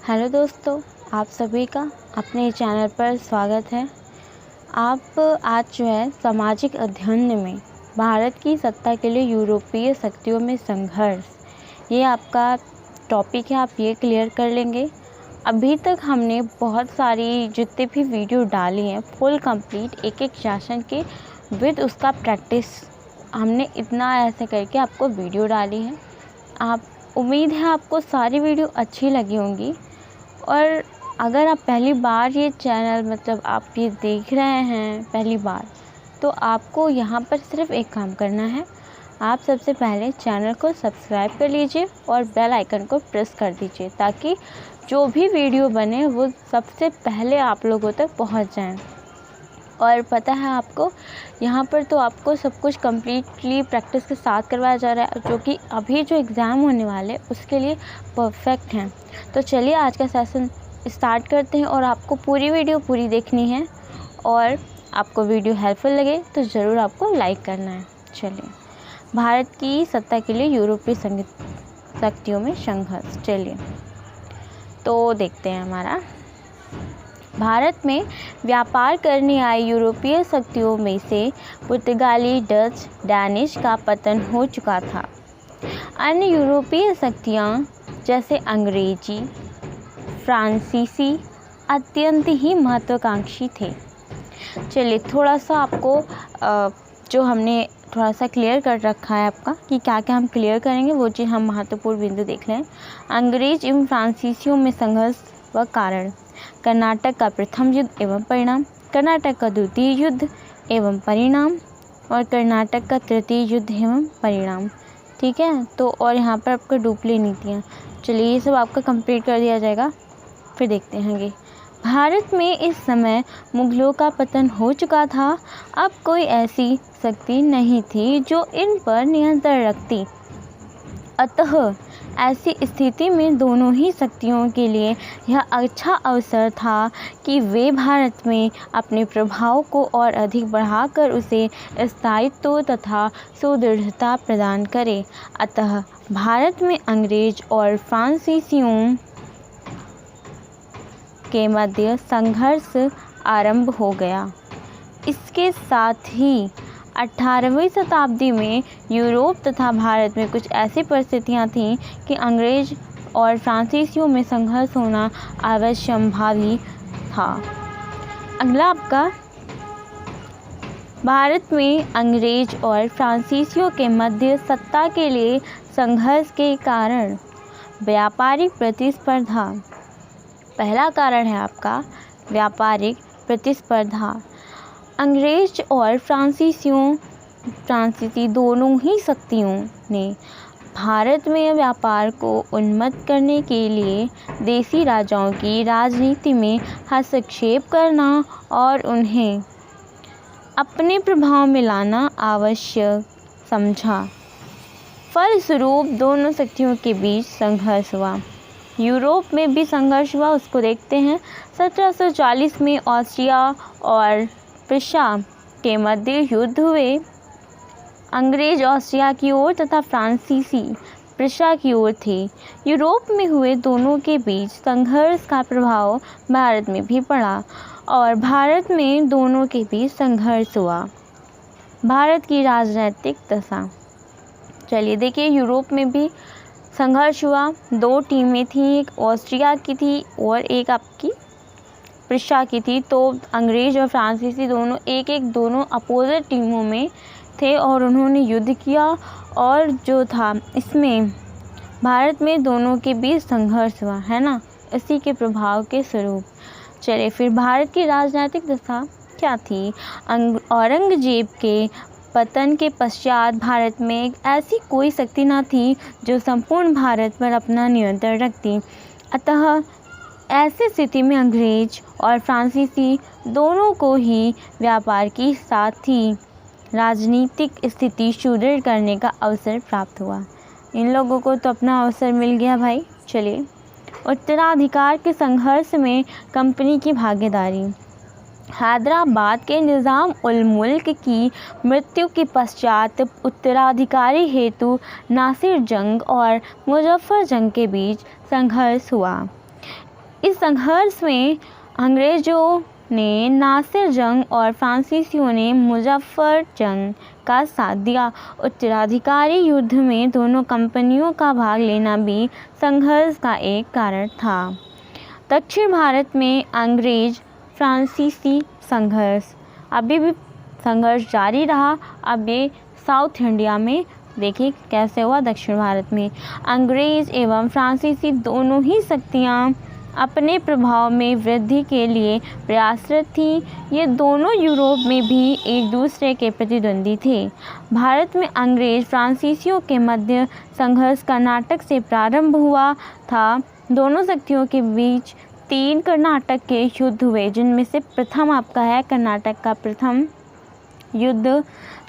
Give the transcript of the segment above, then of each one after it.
Hello दोस्तों, आप सभी का अपने चैनल पर स्वागत है। आप आज जो है सामाजिक अध्ययन में भारत की सत्ता के लिए यूरोपीय शक्तियों में संघर्ष, ये आपका टॉपिक है। आप ये क्लियर कर लेंगे। अभी तक हमने बहुत सारी जितने भी वीडियो डाली हैं फुल कंप्लीट एक एक शासन के विद उसका प्रैक्टिस, हमने इतना ऐसे करके आपको वीडियो डाली है। आप उम्मीद है आपको सारी वीडियो अच्छी लगी होंगी। और अगर आप पहली बार ये चैनल आप ये देख रहे हैं पहली बार, तो आपको यहाँ पर सिर्फ एक काम करना है। आप सबसे पहले चैनल को सब्सक्राइब कर लीजिए और बेल आइकन को प्रेस कर दीजिए, ताकि जो भी वीडियो बने वो सबसे पहले आप लोगों तक पहुँच जाएं। और पता है आपको, यहाँ पर तो आपको सब कुछ कम्प्लीटली प्रैक्टिस के साथ करवाया जा रहा है, जो कि अभी जो एग्ज़ाम होने वाले उसके लिए परफेक्ट हैं। तो चलिए आज का सेशन स्टार्ट करते हैं। और आपको पूरी वीडियो पूरी देखनी है, और आपको वीडियो हेल्पफुल लगे तो ज़रूर आपको लाइक करना है। चलिए, भारत की सत्ता के लिए यूरोपीय शक्तियों में संघर्ष। चलिए तो देखते हैं। हमारा भारत में व्यापार करने आई यूरोपीय शक्तियों में से पुर्तगाली, डच, डैनिश का पतन हो चुका था। अन्य यूरोपीय शक्तियाँ जैसे अंग्रेजी, फ्रांसीसी अत्यंत ही महत्वाकांक्षी थे। चलिए थोड़ा सा आपको जो हमने थोड़ा सा क्लियर कर रखा है आपका कि क्या क्या हम क्लियर करेंगे, वो चीज़ हम महत्वपूर्ण बिंदु देख लें। अंग्रेज एवं फ्रांसीसियों में संघर्ष व कारण, कर्नाटक का प्रथम युद्ध एवं परिणाम, कर्नाटक का द्वितीय युद्ध एवं परिणाम, और कर्नाटक का तृतीय युद्ध एवं परिणाम। ठीक है, तो और यहाँ पर आपका डुप्ली नीतियाँ। चलिए ये सब आपका कंप्लीट कर दिया जाएगा, फिर देखते हैं आगे। भारत में इस समय मुगलों का पतन हो चुका था। अब कोई ऐसी शक्ति नहीं थी जो इन पर नियंत्रण रखती। अतः ऐसी स्थिति में दोनों ही शक्तियों के लिए यह अच्छा अवसर था कि वे भारत में अपने प्रभाव को और अधिक बढ़ाकर उसे स्थायित्व तथा सुदृढ़ता प्रदान करें। अतः भारत में अंग्रेज और फ्रांसीसियों के मध्य संघर्ष आरंभ हो गया। इसके साथ ही 18वीं शताब्दी में यूरोप तथा भारत में कुछ ऐसी परिस्थितियां थीं कि अंग्रेज और फ्रांसीसियों में संघर्ष होना अवश्यंभावी था। अगला आपका, भारत में अंग्रेज और फ्रांसीसियों के मध्य सत्ता के लिए संघर्ष के कारण व्यापारिक प्रतिस्पर्धा। पहला कारण है आपका व्यापारिक प्रतिस्पर्धा। अंग्रेज और फ्रांसीसी दोनों ही शक्तियों ने भारत में व्यापार को उन्नत करने के लिए देसी राजाओं की राजनीति में हस्तक्षेप करना और उन्हें अपने प्रभाव में लाना आवश्यक समझा। फलस्वरूप दोनों शक्तियों के बीच संघर्ष हुआ। यूरोप में भी संघर्ष हुआ, उसको देखते हैं। 1740 में ऑस्ट्रिया और प्रुशिया के मध्य युद्ध हुए। अंग्रेज ऑस्ट्रिया की ओर तथा फ्रांसीसी प्रुशिया की ओर थे। यूरोप में हुए दोनों के बीच संघर्ष का प्रभाव भारत में भी पड़ा, और भारत में दोनों के बीच संघर्ष हुआ। भारत की राजनीतिक दशा। चलिए देखिए, यूरोप में भी संघर्ष हुआ। दो टीमें थीं, एक ऑस्ट्रिया की थी और एक आपकी प्रुशिया की थी। तो अंग्रेज और फ्रांसीसी दोनों अपोजिट टीमों में थे और उन्होंने युद्ध किया, और जो था इसमें भारत में दोनों के बीच संघर्ष हुआ, है ना, इसी के प्रभाव के स्वरूप। चलिए फिर भारत की राजनीतिक दशा क्या थी। औरंगजेब के पतन के पश्चात भारत में एक ऐसी कोई शक्ति न थी जो संपूर्ण भारत पर अपना नियंत्रण रखती। अतः ऐसी स्थिति में अंग्रेज और फ्रांसीसी दोनों को ही व्यापार के साथ ही राजनीतिक स्थिति सुदृढ़ करने का अवसर प्राप्त हुआ। इन लोगों को तो अपना अवसर मिल गया भाई। चलिए, उत्तराधिकार के संघर्ष में कंपनी की भागीदारी। हैदराबाद के निज़ाम उल मुल्क की मृत्यु के पश्चात उत्तराधिकारी हेतु नासिर जंग और मुजफ्फर जंग के बीच संघर्ष हुआ। इस संघर्ष में अंग्रेज़ों ने नासिर जंग और फ्रांसीसियों ने मुजफ्फर जंग का साथ दिया। उत्तराधिकारी युद्ध में दोनों कंपनियों का भाग लेना भी संघर्ष का एक कारण था। दक्षिण भारत में अंग्रेज फ्रांसीसी संघर्ष, अभी भी संघर्ष जारी रहा। अब ये साउथ इंडिया में देखिए कैसे हुआ। दक्षिण भारत में अंग्रेज एवं फ्रांसीसी दोनों ही शक्तियाँ अपने प्रभाव में वृद्धि के लिए प्रयासरत थी। ये दोनों यूरोप में भी एक दूसरे के प्रतिद्वंदी थे। भारत में अंग्रेज फ्रांसीसियों के मध्य संघर्ष कर्नाटक से प्रारंभ हुआ था। दोनों शक्तियों के बीच 3 कर्नाटक के युद्ध हुए, जिनमें से प्रथम आपका है कर्नाटक का प्रथम युद्ध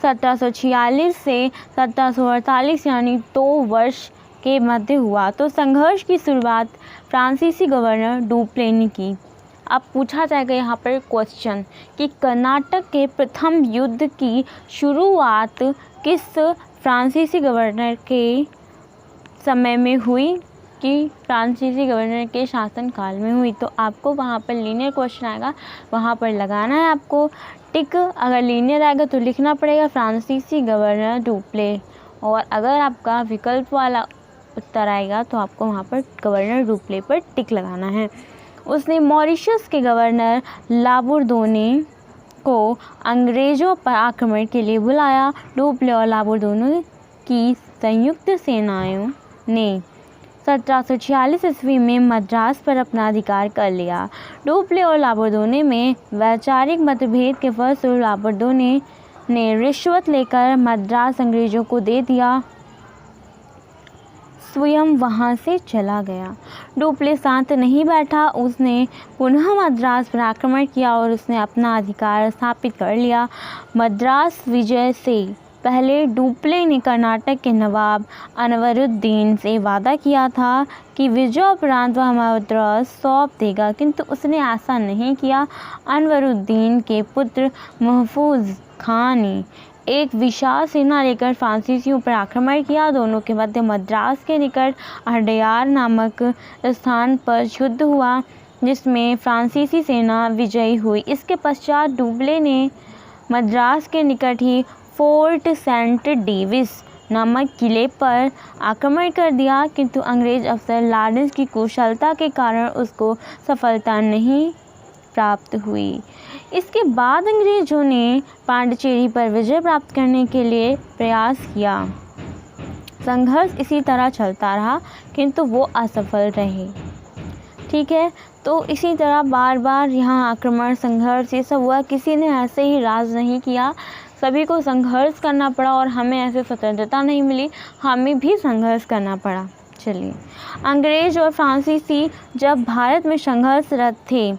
1746 से 1748 यानी 2 वर्ष के मध्य हुआ। तो संघर्ष की शुरुआत फ्रांसीसी गवर्नर डुप्ले ने की। अब पूछा जाएगा यहाँ पर क्वेश्चन कि कर्नाटक के प्रथम युद्ध की शुरुआत किस फ्रांसीसी गवर्नर के समय में हुई कि फ्रांसीसी गवर्नर के शासनकाल में हुई। तो आपको वहाँ पर लीनियर क्वेश्चन आएगा, वहाँ पर लगाना है आपको टिक। अगर लीनियर आएगा तो लिखना पड़ेगा फ्रांसीसी गवर्नर डुप्ले, और अगर आपका विकल्प वाला उत्तर आएगा तो आपको वहाँ पर गवर्नर डुप्ले पर टिक लगाना है। उसने मॉरिशस के गवर्नर लाबुर्दोने को अंग्रेज़ों पर आक्रमण के लिए बुलाया। डुप्ले और लाबुर्दोने की संयुक्त सेनाओं ने 1746 ईस्वी में मद्रास पर अपना अधिकार कर लिया। डुप्ले और लाबुर्दोने में वैचारिक मतभेद के फलस्वरूप लाबुर्दोने ने रिश्वत लेकर मद्रास अंग्रेज़ों को दे दिया, स्वयं वहां से चला गया। डुप्ले शांत नहीं बैठा, उसने पुनः मद्रास पर आक्रमण किया और उसने अपना अधिकार स्थापित कर लिया। मद्रास विजय से पहले डुप्ले ने कर्नाटक के नवाब अनवरुद्दीन से वादा किया था कि विजय उपरांत वह मद्रास सौंप देगा, किंतु उसने ऐसा नहीं किया। अनवरुद्दीन के पुत्र महफूज खान ने एक विशाल सेना लेकर फ्रांसीसियों पर आक्रमण किया। दोनों के मध्य मद्रास के निकट अड्यार नामक स्थान पर युद्ध हुआ, जिसमें फ्रांसीसी सेना विजयी हुई। इसके पश्चात डुप्ले ने मद्रास के निकट ही फोर्ट सेंट डेविस नामक किले पर आक्रमण कर दिया, किंतु अंग्रेज अफसर लॉरेंस की कुशलता के कारण उसको सफलता नहीं प्राप्त हुई। इसके बाद अंग्रेजों ने पांडिचेरी पर विजय प्राप्त करने के लिए प्रयास किया। संघर्ष इसी तरह चलता रहा, किंतु वो असफल रहे। ठीक है, तो इसी तरह बार बार यहाँ आक्रमण संघर्ष ये सब हुआ। किसी ने ऐसे ही राज नहीं किया, सभी को संघर्ष करना पड़ा और हमें ऐसे स्वतंत्रता नहीं मिली, हमें भी संघर्ष करना पड़ा। चलिए, अंग्रेज और फ्रांसीसी जब भारत में संघर्षरत थे,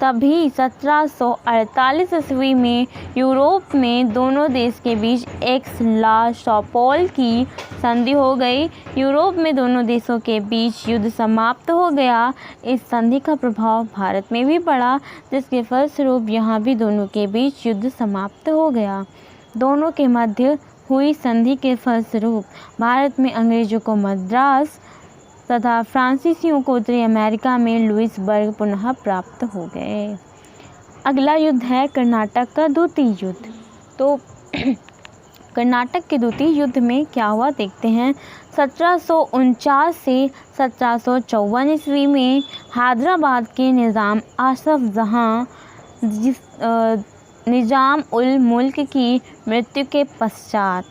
तभी 1748 ईस्वी में यूरोप में दोनों देश के बीच एक्स-ला-चैपल की संधि हो गई। यूरोप में दोनों देशों के बीच युद्ध समाप्त हो गया। इस संधि का प्रभाव भारत में भी पड़ा, जिसके फलस्वरूप यहाँ भी दोनों के बीच युद्ध समाप्त हो गया। दोनों के मध्य हुई संधि के फलस्वरूप भारत में अंग्रेजों को मद्रास तथा फ्रांसीसियों को उत्तरी अमेरिका में लुइसबर्ग पुनः प्राप्त हो गए। अगला युद्ध है कर्नाटक का द्वितीय युद्ध। तो कर्नाटक के द्वितीय युद्ध में क्या हुआ देखते हैं। 1749 से 1754 ईस्वी में हैदराबाद के निज़ाम आसफ जहाँ निज़ाम उल मुल्क की मृत्यु के पश्चात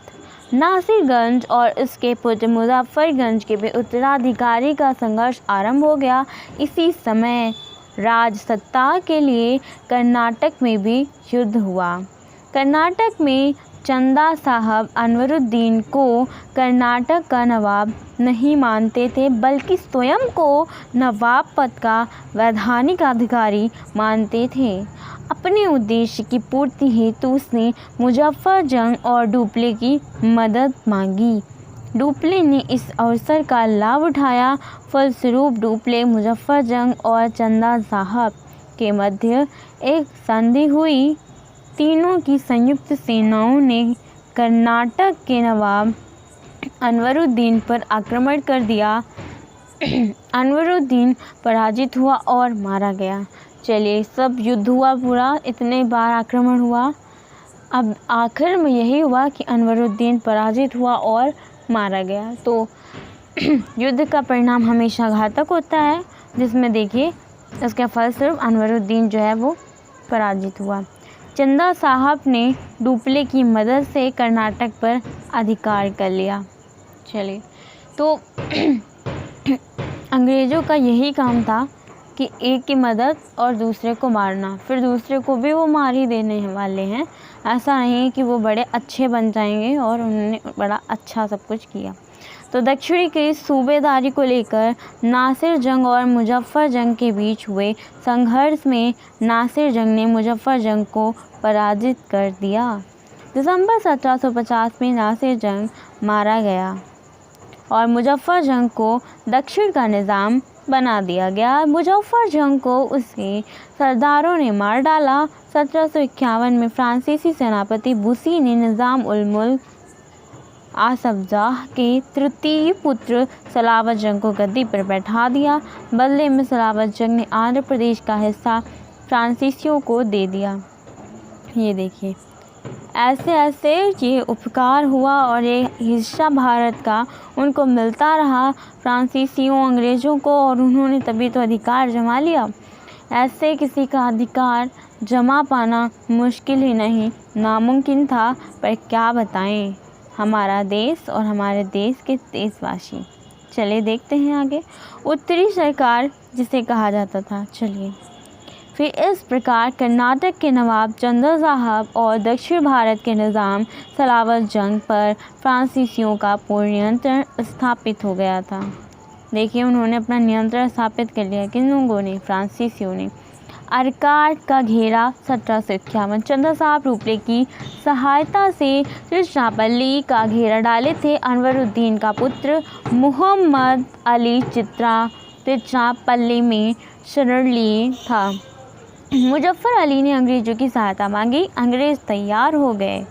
नासिरगंज और उसके पुत्र मुजफ्फरगंज के भी उत्तराधिकारी का संघर्ष आरंभ हो गया। इसी समय राज सत्ता के लिए कर्नाटक में भी युद्ध हुआ। कर्नाटक में चंदा साहब अनवरुद्दीन को कर्नाटक का नवाब नहीं मानते थे, बल्कि स्वयं को नवाब पद का वैधानिक अधिकारी मानते थे। अपने उद्देश्य की पूर्ति हेतु उसने मुजफ्फरजंग और डुप्ले की मदद मांगी। डुप्ले ने इस अवसर का लाभ उठाया। फलस्वरूप डुप्ले, मुजफ्फरजंग और चंदा साहब के मध्य एक संधि हुई। तीनों की संयुक्त सेनाओं ने कर्नाटक के नवाब अनवरुद्दीन पर आक्रमण कर दिया। अनवरुद्दीन पराजित हुआ और मारा गया। चलिए, सब युद्ध हुआ पूरा, इतने बार आक्रमण हुआ, अब आखिर में यही हुआ कि अनवरुद्दीन पराजित हुआ और मारा गया। तो युद्ध का परिणाम हमेशा घातक होता है, जिसमें देखिए उसके फलस्वरूप अनवरुद्दीन जो है वो पराजित हुआ। चंदा साहब ने डुप्ले की मदद से कर्नाटक पर अधिकार कर लिया। चलिए, तो अंग्रेज़ों का यही काम था कि एक की मदद और दूसरे को मारना, फिर दूसरे को भी वो मार ही देने वाले हैं। ऐसा नहीं कि वो बड़े अच्छे बन जाएंगे, और उन्होंने बड़ा अच्छा सब कुछ किया। तो दक्षिणी की सूबेदारी को लेकर नासिर जंग और मुजफ्फर जंग के बीच हुए संघर्ष में नासिर जंग ने मुजफ्फर जंग को पराजित कर दिया। दिसंबर 1750 में नासिर जंग मारा गया और मुजफ्फर जंग को दक्षिण का निज़ाम बना दिया गया। मुजफ्फर जंग को उसके सरदारों ने मार डाला। 1751 में फ्रांसीसी सेनापति बुसी ने निज़ाम उल मुल्क आसफजाह के तृतीय पुत्र सलावत जंग को गद्दी पर बैठा दिया। बदले में सलावत जंग ने आंध्र प्रदेश का हिस्सा फ्रांसीसियों को दे दिया। ये देखिए, ऐसे ऐसे ये उपकार हुआ और ये हिस्सा भारत का उनको मिलता रहा, फ्रांसीसियों अंग्रेज़ों को, और उन्होंने तभी तो अधिकार जमा लिया। ऐसे किसी का अधिकार जमा पाना मुश्किल ही नहीं, नामुमकिन था। पर क्या बताएं हमारा देश और हमारे देश के देशवासी। चलिए देखते हैं आगे। उत्तरी सरकार जिसे कहा जाता था। चलिए, फिर इस प्रकार कर्नाटक के नवाब चंदा साहब और दक्षिण भारत के निज़ाम सलावत जंग पर फ्रांसीसियों का पूर्ण नियंत्रण स्थापित हो गया था। देखिए, उन्होंने अपना नियंत्रण स्थापित कर लिया। किन लोगों ने? फ्रांसीसियों ने। अर्काट का घेरा 1751। चंदा साहब डुप्ले की सहायता से तिरुचिरापल्ली का घेरा डाले थे। अनवरुद्दीन का पुत्र मुहम्मद अली तिरुचिरापल्ली में शरण लिए था। मुजफ्फर अली ने अंग्रेज़ों की सहायता मांगी। अंग्रेज़ तैयार हो गए।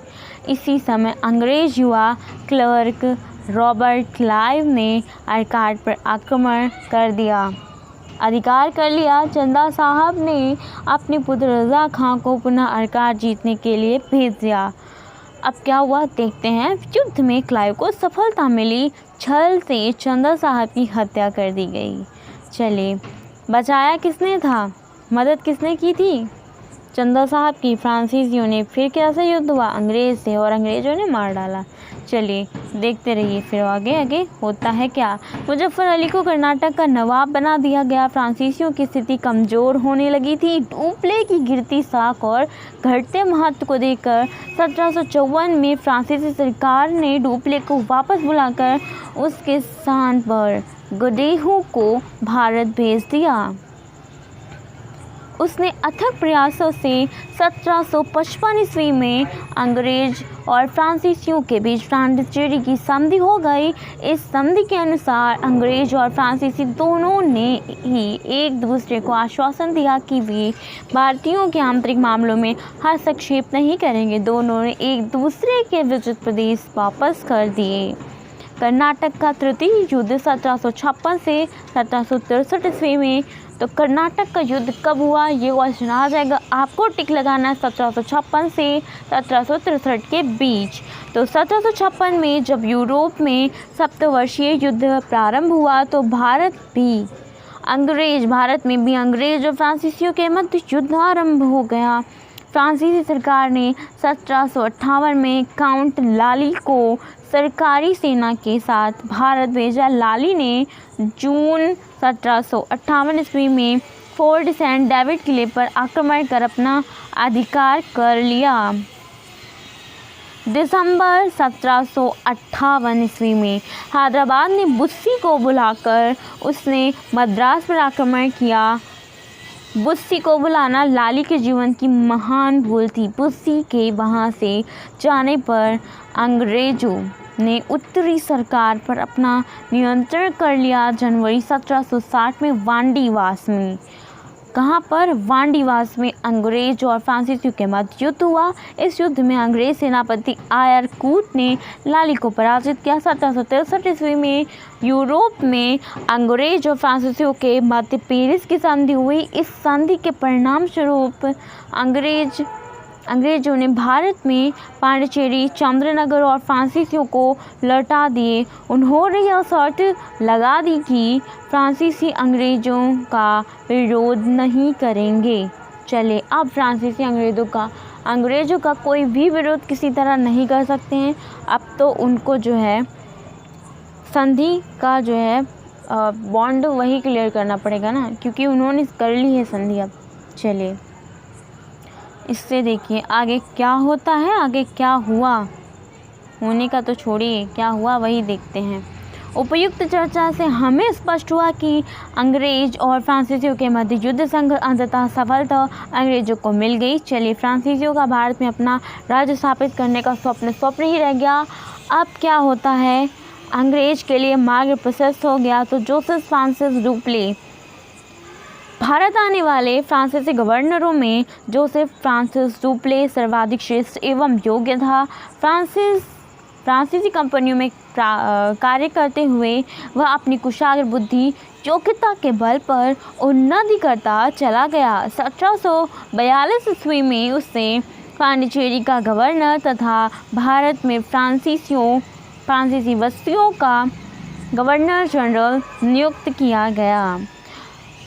इसी समय अंग्रेज़ युवा क्लर्क रॉबर्ट क्लाइव ने अर्काट पर आक्रमण कर दिया, अधिकार कर लिया। चंदा साहब ने अपने पुत्र रज़ा खां को पुनः अर्काट जीतने के लिए भेज दिया। अब क्या हुआ देखते हैं। युद्ध में क्लाइव को सफलता मिली। छल से चंदा साहब की हत्या कर दी गई। चलिए, बचाया किसने था? मदद किसने की थी? चंदा साहब की। फ्रांसीसियों ने। फिर कैसे युद्ध हुआ? अंग्रेज़ से, और अंग्रेज़ों ने मार डाला। चलिए देखते रहिए फिर आगे आगे होता है क्या। मुजफ्फर अली को कर्नाटक का नवाब बना दिया गया। फ्रांसीसियों की स्थिति कमज़ोर होने लगी थी। डुप्ले की गिरती साख और घटते महत्व को देखकर 1754 में फ्रांसीसी सरकार ने डुप्ले को वापस बुलाकर उसके स्थान पर गडेहू को भारत भेज दिया। उसने अथक प्रयासों से 1755 ईस्वी में अंग्रेज और फ्रांसीसियों के बीच पांडिचेरी की संधि हो गई। इस संधि के अनुसार अंग्रेज और फ्रांसीसी दोनों ने ही एक दूसरे को आश्वासन दिया कि वे भारतीयों के आंतरिक मामलों में हस्तक्षेप नहीं करेंगे। दोनों ने एक दूसरे के विजित प्रदेश वापस कर दिए। कर्नाटक का तृतीय युद्ध 1756 से 1763 ईस्वी में। तो कर्नाटक का युद्ध कब हुआ ये क्वेश्चन आ जाएगा, आपको टिक लगाना है 1756 से 1763 के बीच। तो 1756 में जब यूरोप में सप्तवर्षीय युद्ध प्रारंभ हुआ तो भारत में भी अंग्रेज और फ्रांसीसियों के मध्य युद्ध आरंभ हो गया। फ्रांसीसी सरकार ने 1758 में काउंट लाली को सरकारी सेना के साथ भारत भेजा। लाली ने जून 1758 ईस्वी में फोर्ट सेंट डेविड किले पर आक्रमण कर अपना अधिकार कर लिया। दिसंबर 1758 ईस्वी में हैदराबाद ने बुस्सी को बुलाकर उसने मद्रास पर आक्रमण किया। बुस्सी को बुलाना लाली के जीवन की महान भूल थी। बुस्सी के वहाँ से जाने पर अंग्रेज़ों ने उत्तरी सरकार पर अपना नियंत्रण कर लिया। जनवरी 1760 में वांडीवास में कहाँ पर? वांडीवास में अंग्रेज और फ्रांसीसियों के मध्य युद्ध हुआ। इस युद्ध में अंग्रेज सेनापति आयरकूट ने लाली को पराजित किया। 1763 ईस्वी में यूरोप में अंग्रेज और फ्रांसीसियों के मध्य पेरिस की संधि हुई। इस संधि के परिणाम स्वरूप अंग्रेजों ने भारत में पांडिचेरी, चंद्रनगर और फ्रांसीसियों को लौटा दिए। उन्होंने यह शर्त लगा दी कि फ्रांसीसी अंग्रेजों का विरोध नहीं करेंगे। चले, अब फ्रांसीसी अंग्रेजों का कोई भी विरोध किसी तरह नहीं कर सकते हैं। अब तो उनको जो है संधि का जो है बॉन्ड वही क्लियर करना पड़ेगा ना, क्योंकि उन्होंने कर ली है संधि। अब चलिए इससे देखिए आगे क्या होता है, आगे क्या हुआ, होने का तो छोड़िए, क्या हुआ वही देखते हैं। उपयुक्त चर्चा से हमें स्पष्ट हुआ कि अंग्रेज और फ्रांसीसियों के मध्य युद्ध संघर्ष अंततः सफलता अंग्रेजों को मिल गई। चलिए, फ्रांसीसियों का भारत में अपना राज्य स्थापित करने का स्वप्न ही रह गया। अब क्या होता है, अंग्रेज के लिए मार्ग प्रशस्त हो गया। तो जोसेफ फ्रांसिस डुप्ले, भारत आने वाले फ्रांसीसी गवर्नरों में जोसेफ फ्रांसिस डुप्ले सर्वाधिक श्रेष्ठ एवं योग्य था। फ्रांसीसी कंपनियों में कार्य करते हुए वह अपनी कुशाग्र बुद्धि योग्यता के बल पर उन्नति करता चला गया। 1742 ईस्वी में उसे पांडिचेरी का गवर्नर तथा भारत में फ्रांसीसी बस्तियों का गवर्नर जनरल नियुक्त किया गया।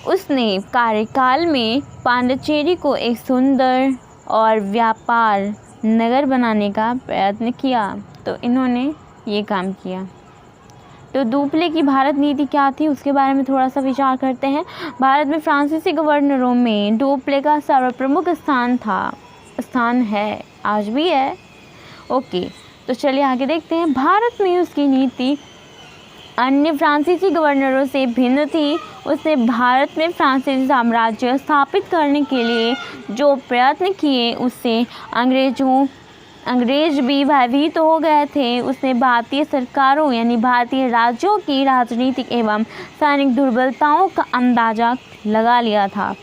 उसने कार्यकाल में पांडिचेरी को एक सुंदर और व्यापार नगर बनाने का प्रयत्न किया। तो इन्होंने ये काम किया। तो डुप्ले की भारत नीति क्या थी उसके बारे में थोड़ा सा विचार करते हैं। भारत में फ्रांसीसी गवर्नरों में डुप्ले का सर्वप्रमुख स्थान है, आज भी है। ओके, तो चलिए आगे देखते हैं। भारत में उसकी नीति अन्य फ्रांसीसी गवर्नरों से भिन्न थी। उसने भारत में फ्रांसीसी साम्राज्य स्थापित करने के लिए जो प्रयत्न किए उससे अंग्रेज भी भयभीत हो गए थे। उसने भारतीय सरकारों यानी भारतीय राज्यों की राजनीतिक एवं सैनिक दुर्बलताओं का अंदाजा लगा लिया था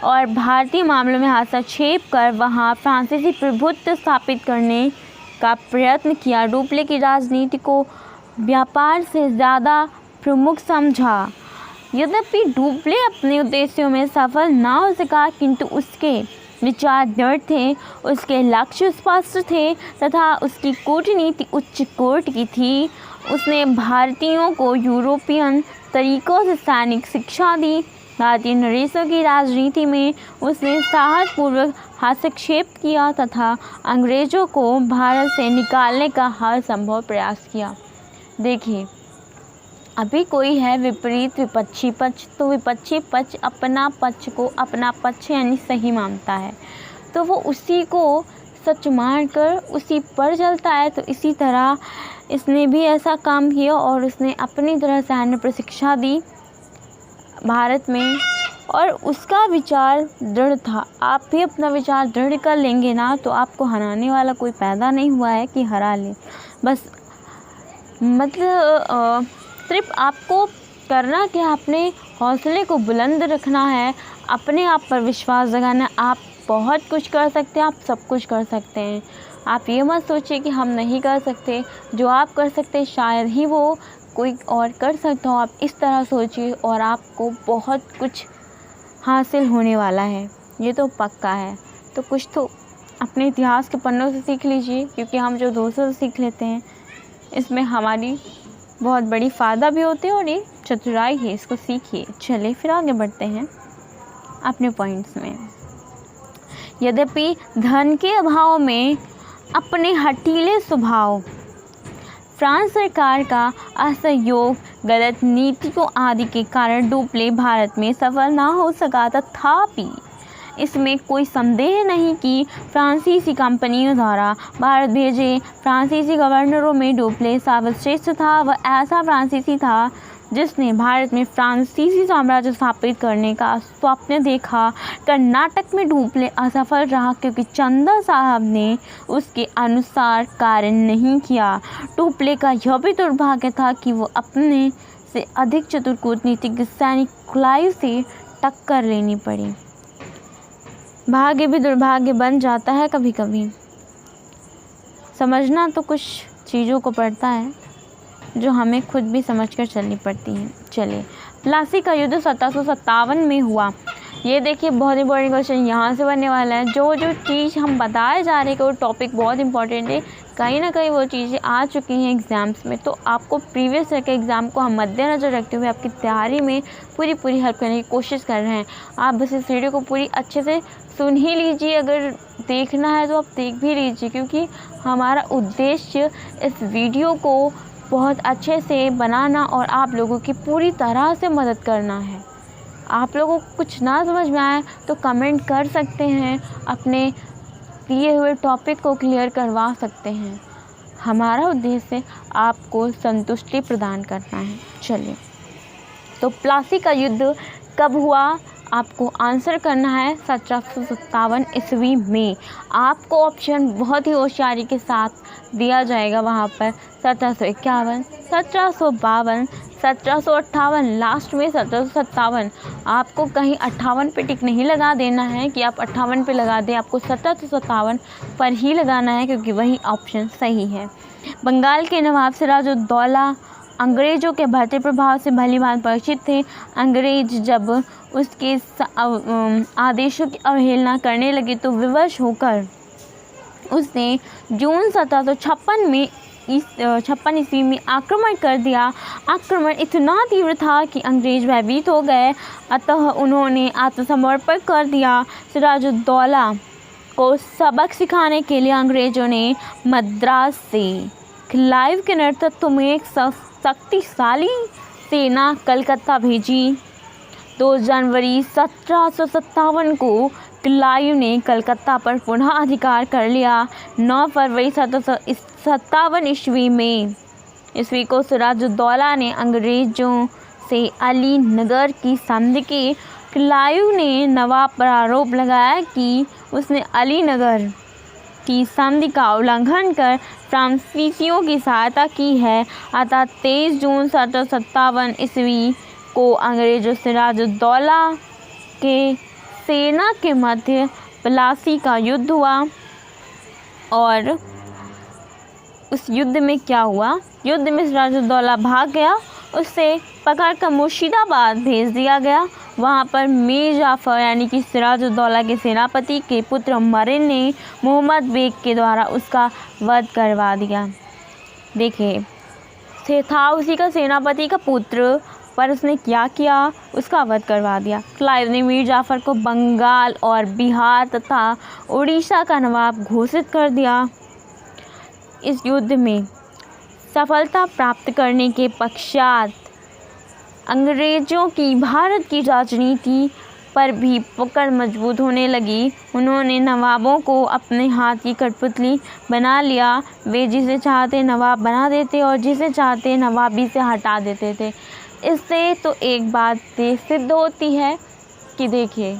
और भारतीय मामलों में हस्तक्षेप कर वहां फ्रांसीसी प्रभुत्व स्थापित करने का प्रयत्न किया। डुप्ले की राजनीति को व्यापार से ज़्यादा प्रमुख समझा। यद्यपि डुप्ले अपने उद्देश्यों में सफल ना हो सका, किंतु उसके विचार दृढ़ थे, उसके लक्ष्य स्पष्ट थे तथा उसकी कूटनीति उच्च कोटि की थी। उसने भारतीयों को यूरोपियन तरीकों से सैनिक शिक्षा दी। भारतीय नरेशों की राजनीति में उसने साहसपूर्वक हस्तक्षेप किया तथा अंग्रेजों को भारत से निकालने का हर संभव प्रयास किया। देखिए, अभी कोई है विपरीत विपक्षी पक्ष, तो विपक्षी पक्ष अपना पक्ष को अपना पक्ष यानी सही मानता है, तो वो उसी को सच मानकर उसी पर चलता है। तो इसी तरह इसने भी ऐसा काम किया और उसने अपनी तरह सैन्य प्रशिक्षा दी भारत में और उसका विचार दृढ़ था। आप भी अपना विचार दृढ़ कर लेंगे ना, तो आपको हराने वाला कोई पैदा नहीं हुआ है कि हरा ले। बस मतलब सिर्फ आपको करना कि अपने हौसले को बुलंद रखना है, अपने आप पर विश्वास जगाना। आप बहुत कुछ कर सकते हैं, आप सब कुछ कर सकते हैं। आप ये मत सोचिए कि हम नहीं कर सकते। जो आप कर सकते हैं शायद ही वो कोई और कर सकता हो। आप इस तरह सोचिए और आपको बहुत कुछ हासिल होने वाला है, ये तो पक्का है। तो कुछ तो अपने इतिहास के पन्नों से सीख लीजिए, क्योंकि हम जो दूसरों से सीख लेते हैं इसमें हमारी बहुत बड़ी फ़ायदा भी होती है और ये चतुराई है, इसको सीखिए। चलिए फिर आगे बढ़ते हैं अपने पॉइंट्स में। यद्यपि धन के अभाव में अपने हठीले स्वभाव, फ्रांस सरकार का असहयोग, गलत नीतियों आदि के कारण डुप्ले भारत में सफल ना हो सका। तथापि इसमें कोई संदेह नहीं कि फ्रांसीसी कंपनियों द्वारा भारत भेजे फ्रांसीसी गवर्नरों में डुप्ले सर्वश्रेष्ठ था। वह ऐसा फ्रांसीसी था जिसने भारत में फ्रांसीसी साम्राज्य स्थापित करने का स्वप्न देखा। कर्नाटक में डुप्ले असफल रहा क्योंकि चंदा साहब ने उसके अनुसार कार्य नहीं किया। डुप्ले का यह भी दुर्भाग्य था कि वो अपने से अधिक चतुर कूटनीतिज्ञ सैनिक क्लाइव से टक्कर लेनी पड़ी। भाग्य भी दुर्भाग्य बन जाता है कभी कभी। समझना तो कुछ चीज़ों को पड़ता है जो हमें खुद भी समझकर चलनी पड़ती हैं। चलिए, प्लासी का युद्ध 1757 में हुआ। ये देखिए, बहुत इंपॉर्टेंट क्वेश्चन यहाँ से बनने वाला है। जो जो चीज़ हम बताए जा रहे हैं कि वो टॉपिक बहुत इंपॉर्टेंट है, कहीं ना कहीं वो चीज़ें आ चुकी हैं एग्ज़ाम्स में, तो आपको प्रीवियस ईयर के एग्ज़ाम को हम मद्देनज़र रखते हुए आपकी तैयारी में पूरी हेल्प करने की कोशिश कर रहे हैं। आप बस इस वीडियो को पूरी अच्छे से सुन ही लीजिए, अगर देखना है तो आप देख भी लीजिए, क्योंकि हमारा उद्देश्य इस वीडियो को बहुत अच्छे से बनाना और आप लोगों की पूरी तरह से मदद करना है। आप लोगों को कुछ ना समझ में आए तो कमेंट कर सकते हैं, अपने दिए हुए टॉपिक को क्लियर करवा सकते हैं। हमारा उद्देश्य आपको संतुष्टि प्रदान करना है। चलिए, तो प्लासी का युद्ध कब हुआ, आपको आंसर करना है 1757 ईस्वी में। आपको ऑप्शन बहुत ही होशियारी के साथ दिया जाएगा वहाँ पर 1751, 1752, 1758, लास्ट में 1757। आपको कहीं 58 पे टिक नहीं लगा देना है कि आप 58 पे लगा दें, आपको 1757 पर ही लगाना है, क्योंकि वही ऑप्शन सही है। बंगाल के नवाब सिराजुद्दौला अंग्रेज़ों के बढ़ते प्रभाव से भलीभांति परिचित थे। अंग्रेज जब उसके आदेशों की अवहेलना करने लगे तो विवश होकर उसने जून 1756 ईस्वी में आक्रमण कर दिया। आक्रमण इतना तीव्र था कि अंग्रेज भयभीत हो गए, अतः उन्होंने आत्मसमर्पण कर दिया। सिराजुद्दौला को सबक सिखाने के लिए अंग्रेज़ों ने मद्रास से क्लाइव के नेतृत्व में एक शक्तिशाली सेना कलकत्ता भेजी। 2 जनवरी 1757 को क्लाइव ने कलकत्ता पर पुनः अधिकार कर लिया। 9 फरवरी 1757 ईस्वी को सिराजुद्दौला ने अंग्रेज़ों से अली नगर की संधि की। क्लाइव ने नवाब पर आरोप लगाया कि उसने अली नगर की संधि का उल्लंघन कर फ्रांसीसियों की सहायता की है। अतः 23 जून 1757 ईस्वी को अंग्रेज़ों सिराजुद्दौला के सेना के मध्य प्लासी का युद्ध हुआ। और उस युद्ध में क्या हुआ, युद्ध में सिराजुद्दौला भाग गया, उससे पकड़कर मुर्शिदाबाद भेज दिया गया। वहाँ पर मीर जाफ़र यानी कि सिराजुद्दौला के सेनापति के पुत्र मरिन ने मोहम्मद बेग के द्वारा उसका वध करवा दिया। देखिए, था उसी का सेनापति का पुत्र, पर उसने क्या किया, उसका वध करवा दिया। क्लाइव ने मीर जाफ़र को बंगाल और बिहार तथा उड़ीसा का नवाब घोषित कर दिया। इस युद्ध में सफलता प्राप्त करने के पश्चात अंग्रेज़ों की भारत की राजनीति पर भी पकड़ मजबूत होने लगी। उन्होंने नवाबों को अपने हाथ की कठपुतली बना लिया। वे जिसे चाहते नवाब बना देते और जिसे चाहते नवाबी से हटा देते थे। इससे तो एक बात सिद्ध होती है कि देखिए,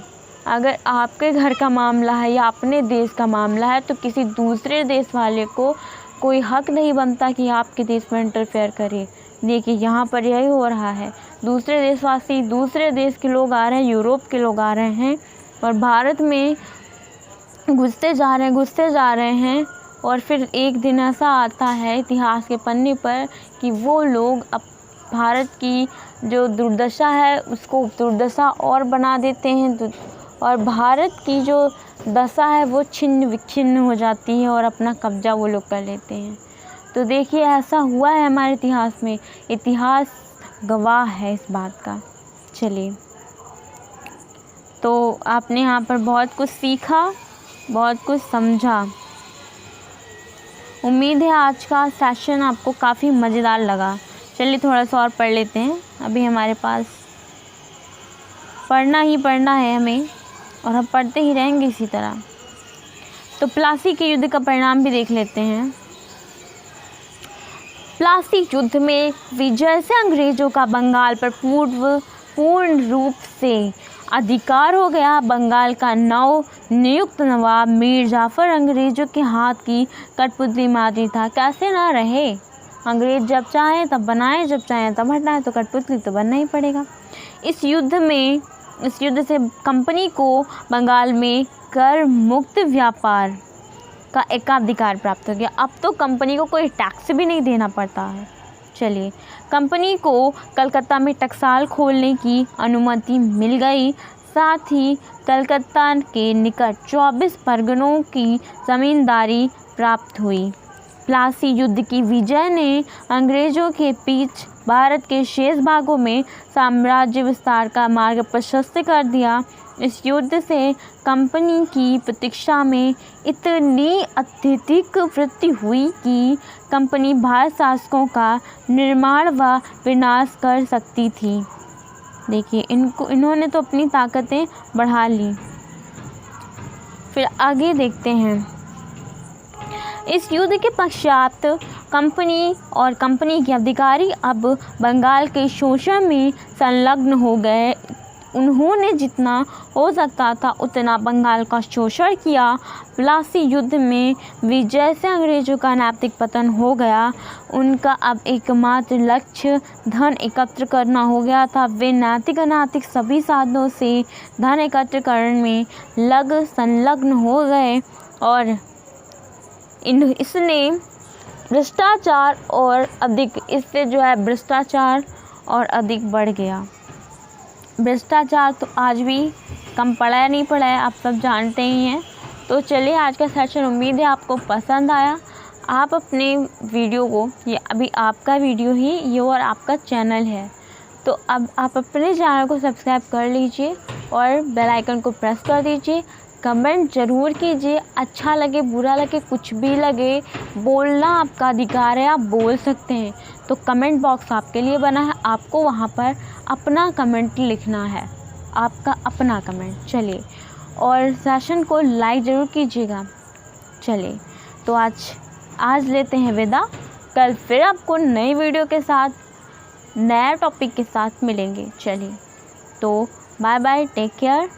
अगर आपके घर का मामला है या अपने देश का मामला है तो किसी दूसरे देश वाले को कोई हक नहीं बनता कि आपके देश में इंटरफेयर करे। देखिए, यहाँ पर यही हो रहा है। दूसरे देशवासी, दूसरे देश के लोग आ रहे हैं, यूरोप के लोग आ रहे हैं और भारत में घुसते जा रहे हैं। और फिर एक दिन ऐसा आता है इतिहास के पन्ने पर कि वो लोग अब भारत की जो दुर्दशा है उसको दुर्दशा और बना देते हैं, और भारत की जो दशा है वो छिन्न विच्छिन्न हो जाती है और अपना कब्जा वो लोग कर लेते हैं। तो देखिए, ऐसा हुआ है हमारे इतिहास में, इतिहास गवाह है इस बात का। चलिए, तो आपने यहाँ पर बहुत कुछ सीखा, बहुत कुछ समझा। उम्मीद है आज का सेशन आपको काफ़ी मज़ेदार लगा। चलिए, थोड़ा सा और पढ़ लेते हैं। अभी हमारे पास पढ़ना ही पढ़ना है हमें, और हम पढ़ते ही रहेंगे इसी तरह। तो प्लासी के युद्ध का परिणाम भी देख लेते हैं। प्लासी युद्ध में विजय से अंग्रेज़ों का बंगाल पर पूर्ण रूप से अधिकार हो गया। बंगाल का नव नियुक्त नवाब मीर जाफ़र अंग्रेज़ों के हाथ की कठपुतली मारी था। कैसे ना रहे, अंग्रेज़ जब चाहें तब बनाए, जब चाहें तब हटाएं, तो कठपुतली तो बनना ही पड़ेगा। इस युद्ध में इस युद्ध से कंपनी को बंगाल में कर मुक्त व्यापार का एकाधिकार प्राप्त हो गया। अब तो कंपनी को कोई टैक्स भी नहीं देना पड़ता है। चलिए, कंपनी को कलकत्ता में टकसाल खोलने की अनुमति मिल गई। साथ ही कलकत्ता के निकट 24 परगनों की ज़मींदारी प्राप्त हुई। प्लासी युद्ध की विजय ने अंग्रेज़ों के बीच भारत के शेष भागों में साम्राज्य विस्तार का मार्ग प्रशस्त कर दिया। इस युद्ध से कंपनी की प्रतीक्षा में इतनी अत्यधिक वृद्धि हुई कि कंपनी भारत शासकों का निर्माण व विनाश कर सकती थी। देखिए, इन्होंने तो अपनी ताकतें बढ़ा ली। फिर आगे देखते हैं। इस युद्ध के पश्चात कंपनी और कंपनी के अधिकारी अब बंगाल के शोषण में संलग्न हो गए। उन्होंने जितना हो सकता था उतना बंगाल का शोषण किया। प्लासी युद्ध में विजय से अंग्रेज़ों का नैतिक पतन हो गया। उनका अब एकमात्र लक्ष्य धन एकत्र करना हो गया था। वे नैतिक अनैतिक सभी साधनों से धन एकत्र करने में संलग्न हो गए और इसने भ्रष्टाचार और अधिक बढ़ गया। भ्रष्टाचार तो आज भी कम पड़ा है नहीं पड़ा है, आप सब जानते ही हैं। तो चलिए, आज का सेशन उम्मीद है आपको पसंद आया। आप अपने वीडियो को, ये अभी आपका वीडियो ही ये और आपका चैनल है, तो अब आप अपने चैनल को सब्सक्राइब कर लीजिए और बेल आइकन को प्रेस कर दीजिए। कमेंट ज़रूर कीजिए, अच्छा लगे बुरा लगे कुछ भी लगे, बोलना आपका अधिकार है, आप बोल सकते हैं। तो कमेंट बॉक्स आपके लिए बना है, आपको वहाँ पर अपना कमेंट लिखना है, आपका अपना कमेंट। चलिए, और सेशन को लाइक ज़रूर कीजिएगा। चलिए, तो आज लेते हैं विदा। कल फिर आपको नई वीडियो के साथ, नया टॉपिक के साथ मिलेंगे। चलिए, तो बाय बाय, टेक केयर।